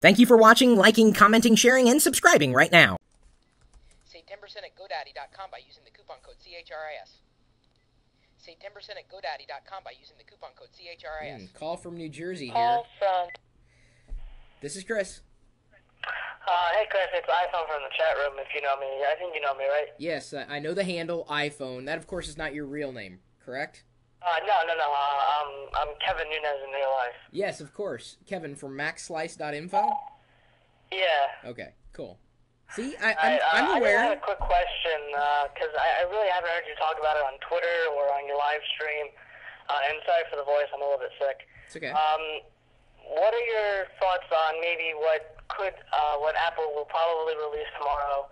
Thank you for watching, liking, commenting, sharing, and subscribing right now. Save 10% at GoDaddy.com by using the coupon code CHRIS. Save 10% at GoDaddy.com by using the coupon code CHRIS. Call from New Jersey here. Call from... This is Chris. Hey Chris, it's iPhone from the chat room, if you know me. I think you know me, right? Yes, I know the handle, iPhone. That, of course, is not your real name, correct? No. I'm Kevin Nunez in real life. Yes, of course. Kevin from MacSlice.info? Yeah. Okay, cool. See, I'm aware. I just had a quick question, because I really haven't heard you talk about it on Twitter or on your live stream. And sorry for the voice, I'm a little bit sick. It's okay. What are your thoughts on maybe what Apple will probably release tomorrow,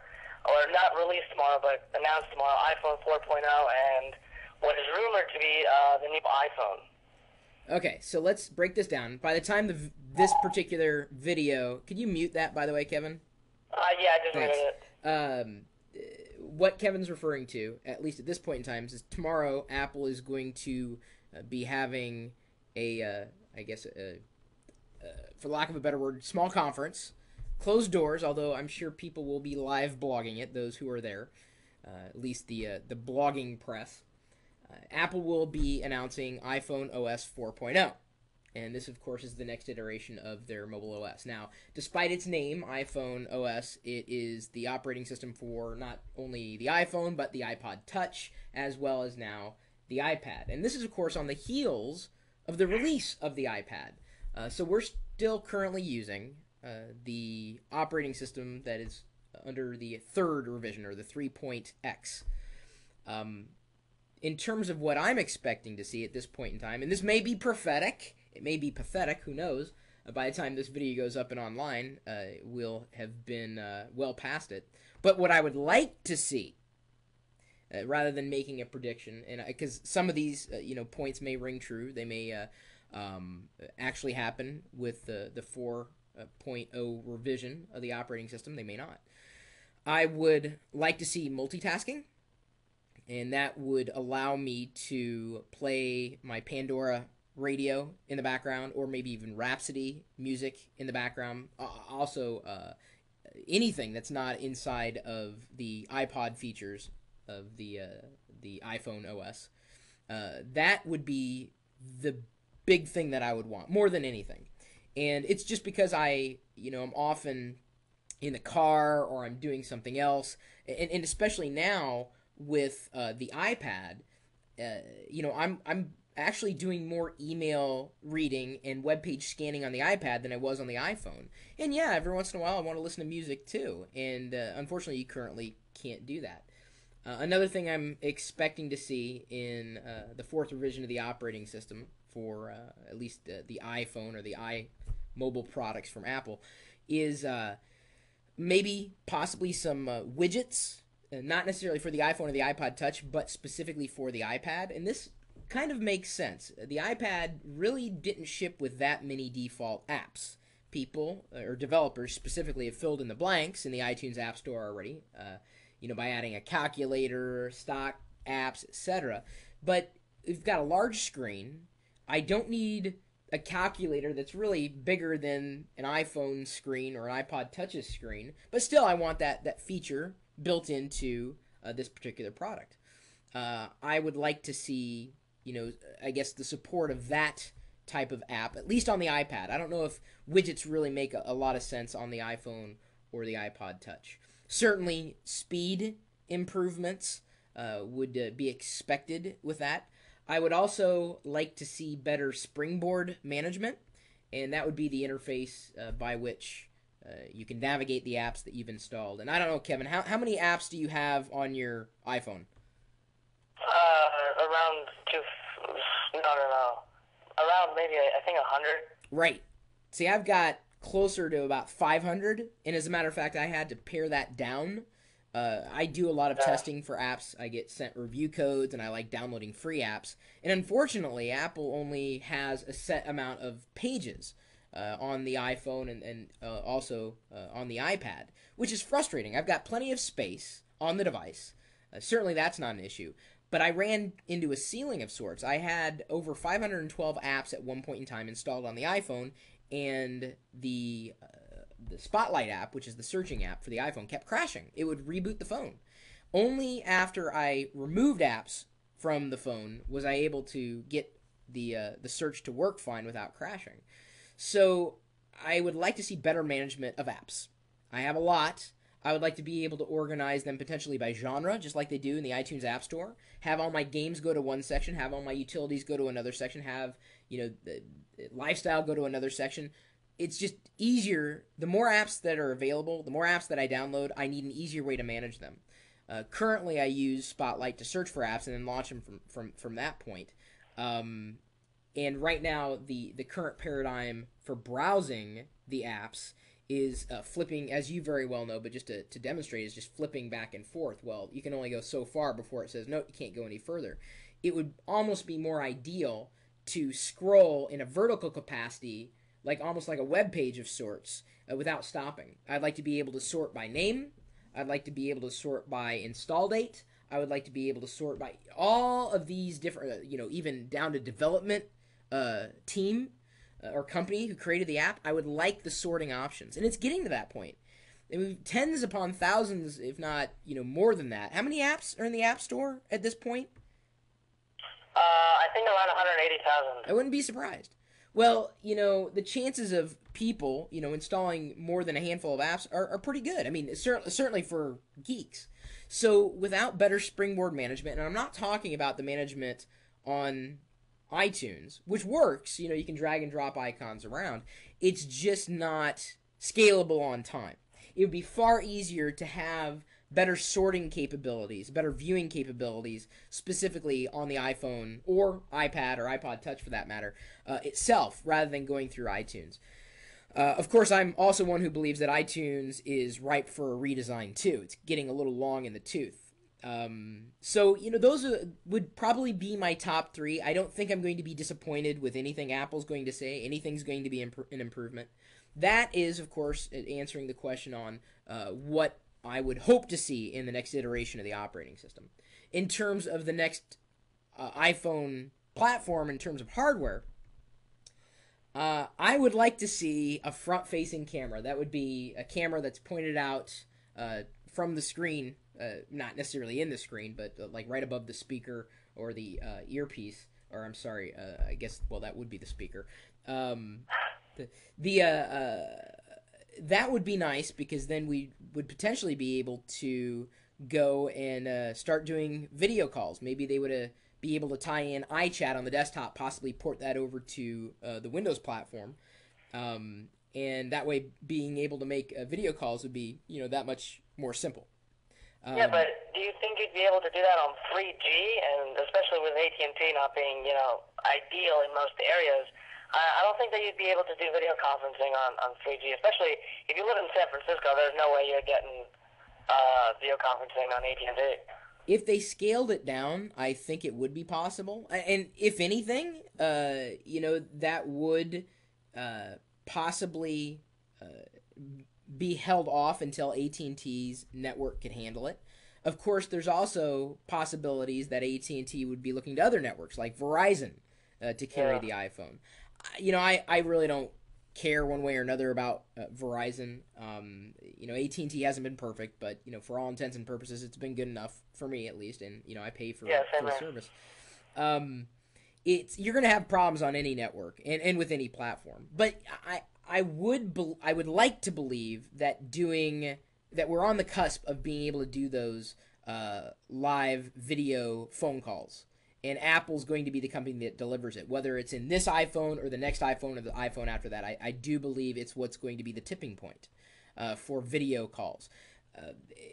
or not release tomorrow, but announce tomorrow, iPhone 4.0, and what is rumored to be the new iPhone? Okay, so let's break this down. By the time this particular video, could you mute that, by the way, Kevin? Yeah, I just muted it. What Kevin's referring to, at least at this point in time, is tomorrow Apple is going to be having a, for lack of a better word, small conference, closed doors, although I'm sure people will be live blogging it, those who are there, at least the blogging press. Apple will be announcing iPhone OS 4.0. And this, of course, is the next iteration of their mobile OS. Now, despite its name, iPhone OS, it is the operating system for not only the iPhone, but the iPod Touch, as well as now the iPad. And this is, of course, on the heels of the release of the iPad. So we're still currently using the operating system that is under the third revision, or the 3.x. In terms of what I'm expecting to see at this point in time, and this may be prophetic, it may be pathetic, who knows, by the time this video goes up and online, we'll have been well past it. But what I would like to see, rather than making a prediction, and because some of these points may ring true, they may actually happen with the 4.0 revision of the operating system, they may not. I would like to see multitasking, and that would allow me to play my Pandora radio in the background, or maybe even Rhapsody music in the background. Also, anything that's not inside of the iPod features of the iPhone OS. That would be the big thing that I would want, more than anything. And it's just because I'm often in the car, or I'm doing something else, and especially now with the iPad, I'm actually doing more email reading and web page scanning on the iPad than I was on the iPhone. And yeah, every once in a while I want to listen to music too, and unfortunately you currently can't do that. Another thing I'm expecting to see in the fourth revision of the operating system for at least the iPhone or the iMobile products from Apple is maybe possibly some widgets, not necessarily for the iPhone or the iPod Touch, but specifically for the iPad. And this kind of makes sense. The iPad really didn't ship with that many default apps. People, or developers specifically, have filled in the blanks in the iTunes App Store already, by adding a calculator, stock apps, etc. But we've got a large screen. I don't need a calculator that's really bigger than an iPhone screen or an iPod Touch's screen, but still I want that feature built into this particular product. I would like to see, the support of that type of app, at least on the iPad. I don't know if widgets really make a lot of sense on the iPhone or the iPod Touch. Certainly, speed improvements would be expected with that. I would also like to see better springboard management, and that would be the interface by which you can navigate the apps that you've installed. And I don't know, Kevin, how many apps do you have on your iPhone? Around around maybe, I think 100. Right. See, I've got closer to about 500, and as a matter of fact, I had to pare that down. I do a lot of testing for apps. I get sent review codes, and I like downloading free apps. And unfortunately, Apple only has a set amount of pages on the iPhone and also on the iPad, which is frustrating. I've got plenty of space on the device. Certainly that's not an issue. But I ran into a ceiling of sorts. I had over 512 apps at one point in time installed on the iPhone, and the the Spotlight app, which is the searching app for the iPhone, kept crashing. It would reboot the phone. Only after I removed apps from the phone was I able to get the search to work fine without crashing. So I would like to see better management of apps. I have a lot. I would like to be able to organize them potentially by genre, just like they do in the iTunes App Store. Have all my games go to one section, have all my utilities go to another section, have, the lifestyle go to another section. It's just easier. The more apps that are available, the more apps that I download, I need an easier way to manage them. Currently, I use Spotlight to search for apps and then launch them from that point. And right now, the current paradigm for browsing the apps is flipping, as you very well know, but just to demonstrate, is just flipping back and forth. Well, you can only go so far before it says, no, you can't go any further. It would almost be more ideal to scroll in a vertical capacity, almost like a web page of sorts, without stopping. I'd like to be able to sort by name. I'd like to be able to sort by install date. I would like to be able to sort by all of these different, even down to development team or company who created the app. I would like the sorting options, and it's getting to that point. I mean, tens upon thousands, if not more than that. How many apps are in the App Store at this point? I think around 180,000. I wouldn't be surprised. Well, the chances of people, installing more than a handful of apps are pretty good. I mean, certainly for geeks. So without better springboard management, and I'm not talking about the management on iTunes, which works, you can drag and drop icons around. It's just not scalable on time. It would be far easier to have better sorting capabilities, better viewing capabilities, specifically on the iPhone or iPad or iPod Touch for that matter, itself, rather than going through iTunes. Of course, I'm also one who believes that iTunes is ripe for a redesign too. It's getting a little long in the tooth. So those would probably be my top three. I don't think I'm going to be disappointed with anything Apple's going to say. Anything's going to be an improvement. That is, of course, answering the question on what I would hope to see in the next iteration of the operating system. In terms of the next iPhone platform, in terms of hardware, I would like to see a front-facing camera. That would be a camera that's pointed out from the screen, not necessarily in the screen, but right above the speaker or the earpiece. Or I'm sorry, I guess, well, that would be the speaker. That would be nice, because then we would potentially be able to go and start doing video calls. Maybe they would be able to tie in iChat on the desktop, possibly port that over to the Windows platform. And that way being able to make video calls would be, that much more simple. Yeah, but do you think you'd be able to do that on 3G, and especially with AT&T not being, ideal in most areas? I don't think that you'd be able to do video conferencing on 3G, especially if you live in San Francisco. There's no way you're getting video conferencing on AT&T. If they scaled it down, I think it would be possible. And if anything, that would possibly be held off until AT&T's network could handle it. Of course, there's also possibilities that AT&T would be looking to other networks like Verizon to carry the iPhone. I really don't care one way or another about Verizon. AT&T hasn't been perfect, but for all intents and purposes, it's been good enough for me, at least, and I pay for the service. You're going to have problems on any network and with any platform, but I would like to believe that that we're on the cusp of being able to do those live video phone calls. And Apple's going to be the company that delivers it, whether it's in this iPhone or the next iPhone or the iPhone after that. I do believe it's what's going to be the tipping point for video calls,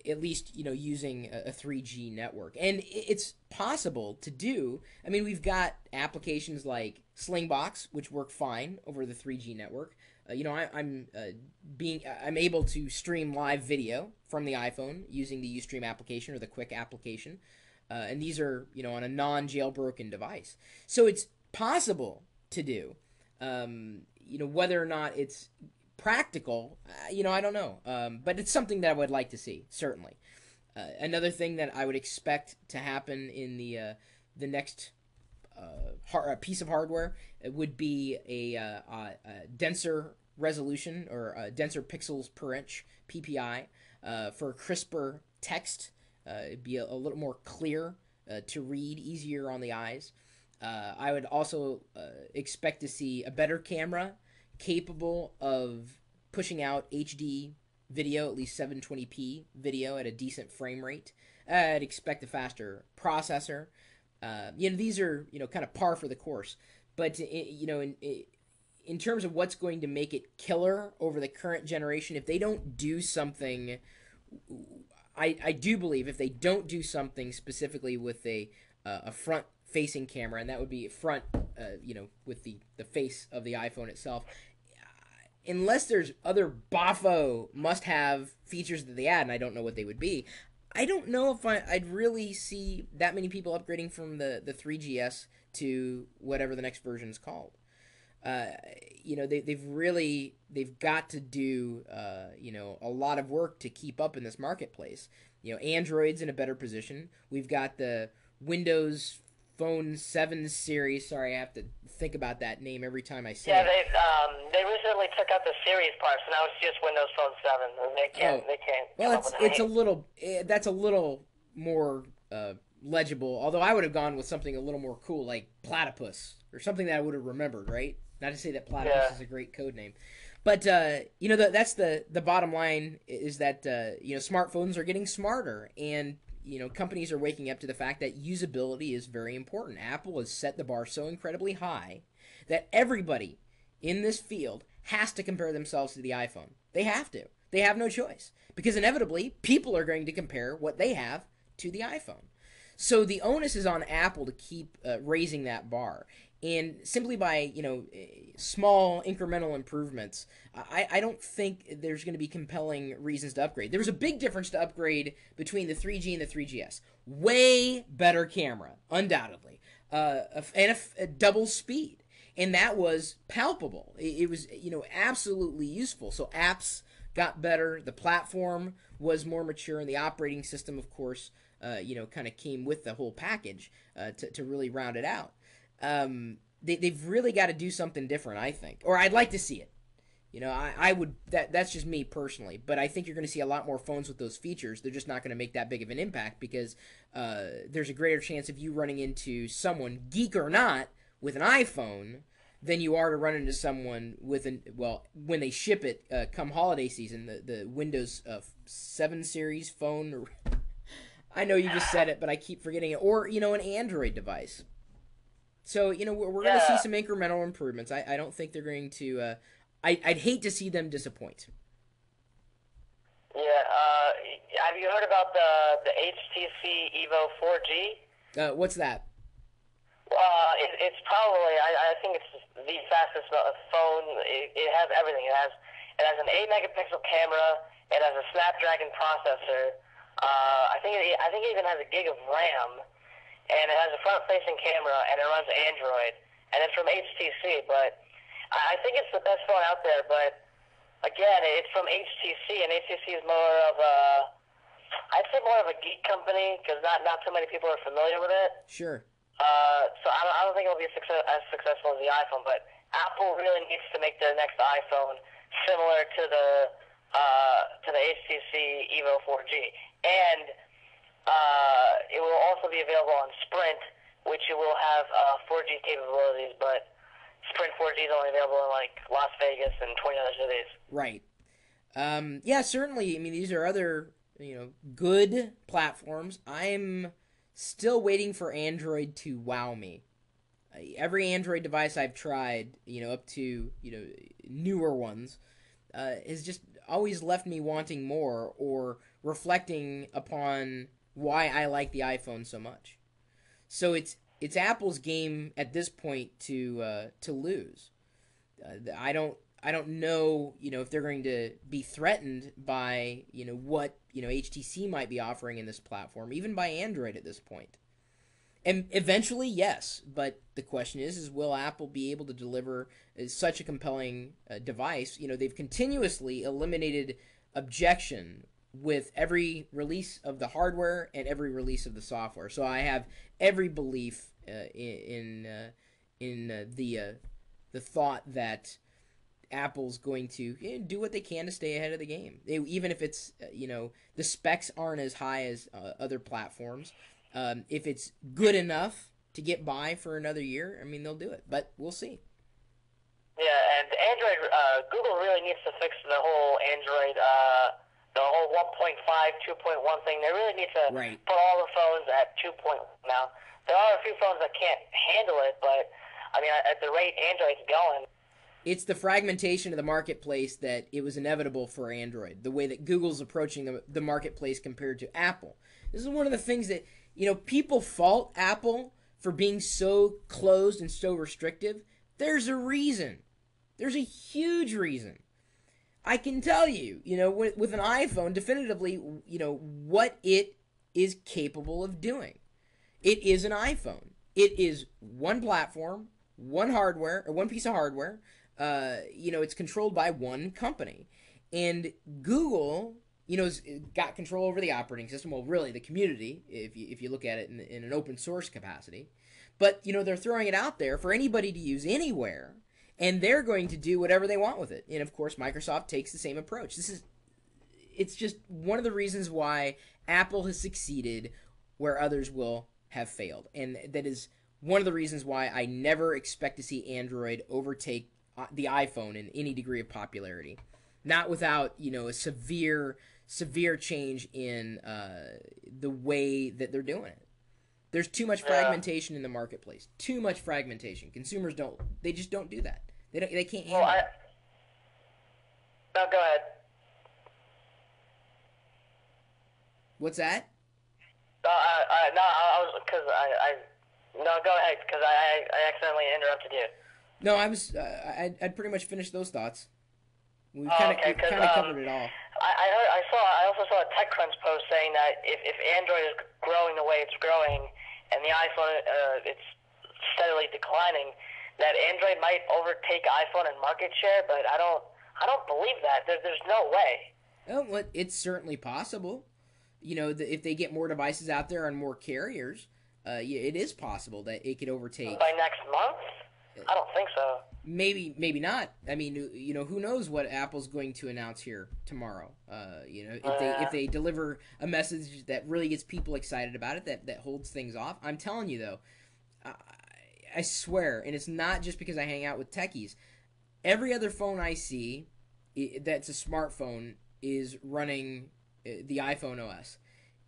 at least using a 3G network. And it's possible to do. I mean, we've got applications like Slingbox, which work fine over the 3G network. I'm able to stream live video from the iPhone using the Ustream application or the Quick application. And these are, on a non-jailbroken device. So it's possible to do. Whether or not it's practical, I don't know. But it's something that I would like to see, certainly. Another thing that I would expect to happen in the next piece of hardware would be a denser resolution or denser pixels per inch (PPI) for crisper text. It'd be a little more clear to read, easier on the eyes. I would also expect to see a better camera capable of pushing out HD video, at least 720p video at a decent frame rate. I'd expect a faster processor. These are kind of par for the course. But in terms of what's going to make it killer over the current generation, if they don't do something, I do believe if they don't do something specifically with a front-facing camera, and that would be front, with the face of the iPhone itself. Unless there's other boffo must-have features that they add, and I don't know what they would be, I don't know if I'd really see that many people upgrading from the 3GS to whatever the next version is called. They've got to do a lot of work to keep up in this marketplace. Android's in a better position. We've got the Windows Phone 7 series. Sorry, I have to think about that name every time I say it. Yeah, they recently took out the series part, so now it's just Windows Phone 7. They can't. Well, that's a little more legible. Although I would have gone with something a little more cool, like Platypus or something that I would have remembered, right? Not to say that Platypus is a great code name, but that's the bottom line is that smartphones are getting smarter, and companies are waking up to the fact that usability is very important. Apple has set the bar so incredibly high that everybody in this field has to compare themselves to the iPhone. They have to. They have no choice, because inevitably people are going to compare what they have to the iPhone. So the onus is on Apple to keep raising that bar. And simply by small incremental improvements, I don't think there's going to be compelling reasons to upgrade. There's a big difference to upgrade between the 3G and the 3GS. Way better camera, undoubtedly, and a double speed, and that was palpable. It was absolutely useful. So apps got better. The platform was more mature, and the operating system, of course, kind of came with the whole package to really round it out. They've really got to do something different, I think, or I'd like to see it. I would. That's just me personally, but I think you're going to see a lot more phones with those features. They're just not going to make that big of an impact because there's a greater chance of you running into someone, geek or not, with an iPhone than you are to run into someone with when they ship it come holiday season, the Windows 7 series phone. I know you just said it, but I keep forgetting it. Or an Android device. So, we're going to see some incremental improvements. I don't think they're going to... I'd hate to see them disappoint. Yeah, have you heard about the HTC Evo 4G? What's that? It's probably... I think it's the fastest phone. It has everything. It has an 8-megapixel camera. It has a Snapdragon processor. I think it even has a gig of RAM. And it has a front-facing camera, and it runs Android, and it's from HTC. But I think it's the best phone out there. But again, it's from HTC, and HTC is more of I'd say more of a geek company because not too many people are familiar with it. Sure. So I don't think it'll be as successful as the iPhone. But Apple really needs to make their next iPhone similar to the HTC Evo 4G, and it will also be available on Sprint, which it will have 4G capabilities, but Sprint 4G is only available in Las Vegas and 20 other cities. Right. Yeah, certainly. I mean, these are other good platforms. I'm still waiting for Android to wow me. Every Android device I've tried, up to newer ones, has just always left me wanting more or reflecting upon why I like the iPhone so much. So it's Apple's game at this point to lose. I don't know if they're going to be threatened by what HTC might be offering in this platform, even by Android at this point. And eventually, yes, but the question is will Apple be able to deliver such a compelling device? They've continuously eliminated objection with every release of the hardware and every release of the software. So I have every belief in the thought that Apple's going to do what they can to stay ahead of the game, even if it's the specs aren't as high as other platforms. If it's good enough to get by for another year, I mean, they'll do it, but we'll see. Yeah, and Android, Google really needs to fix the whole Android, the whole 1.5, 2.1 thing. They really need to put all the phones at 2.1 now. There are a few phones that can't handle it, but I mean, at the rate Android's going. It's the fragmentation of the marketplace that it was inevitable for Android, the way that Google's approaching the marketplace compared to Apple. This is one of the things that, people fault Apple for being so closed and so restrictive. There's a reason. There's a huge reason. I can tell you, with an iPhone, definitively, what it is capable of doing. It is an iPhone. It is one platform, one hardware, or one piece of hardware. It's controlled by one company. And Google, has got control over the operating system. Well, really, the community, if you look at it in an open source capacity. But, they're throwing it out there for anybody to use anywhere. And they're going to do whatever they want with it. And, of course, Microsoft takes the same approach. It's just one of the reasons why Apple has succeeded where others will have failed. And that is one of the reasons why I never expect to see Android overtake the iPhone in any degree of popularity. Not without, a severe change in the way that they're doing it. There's too much fragmentation in the marketplace. Too much fragmentation. Consumers just don't do that. They can't handle it. No, go ahead. What's that? No, go ahead, because I accidentally interrupted you. No, I'd pretty much finished those thoughts. We've kind of covered it all. I also saw a TechCrunch post saying that if Android is growing the way it's growing, and the iPhone it's steadily declining, that Android might overtake iPhone in market share. But I don't believe that. There's no way. Oh, well, it's certainly possible. If they get more devices out there on more carriers, it is possible that it could overtake. By next month? I don't think so. Maybe not. I mean, who knows what Apple's going to announce here tomorrow? If they deliver a message that really gets people excited about it, that holds things off. I'm telling you though, I swear, and it's not just because I hang out with techies. Every other phone I see that's a smartphone is running the iPhone OS,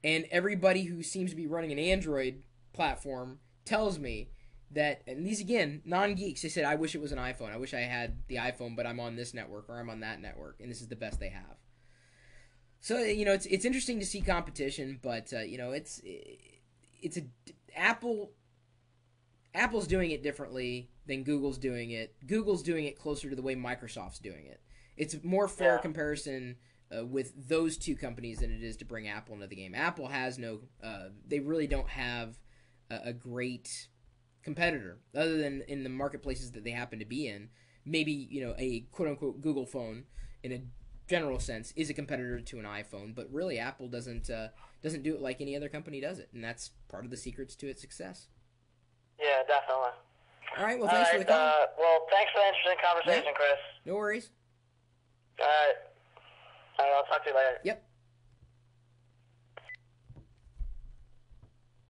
and everybody who seems to be running an Android platform tells me that, and these again, non-geeks, they said, I wish it was an iPhone. I wish I had the iPhone, but I'm on this network or I'm on that network, and this is the best they have. So, it's interesting to see competition, but, Apple's doing it differently than Google's doing it. Google's doing it closer to the way Microsoft's doing it. It's a more fair comparison with those two companies than it is to bring Apple into the game. Apple has they really don't have a great competitor other than in the marketplaces that they happen to be in. Maybe a quote-unquote Google phone in a general sense is a competitor to an iPhone, but really Apple doesn't do it like any other company does it, and that's part of the secrets to its success. Yeah, definitely. All right, well, thanks for the call. Thanks for the interesting conversation, Chris. No worries. All right, I'll talk to you later. Yep.